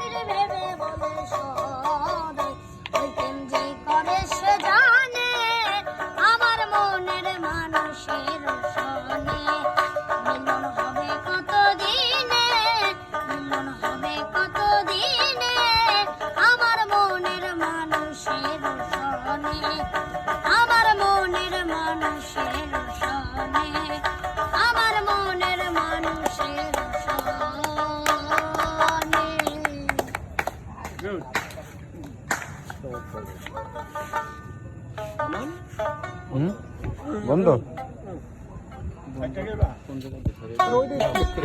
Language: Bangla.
বাহির ভেবে বলে সদয় ওই প্রেম যে করে সে জানে আমার মনের মানুষের সনে মিলন হবে কত দিনে মিলন হবে কত দিনে আমার মনের মানুষের সনে আমার মনের মানুষের সনে আমার মনের মানুষের সনে Good. বন্ধ একটা গেবা?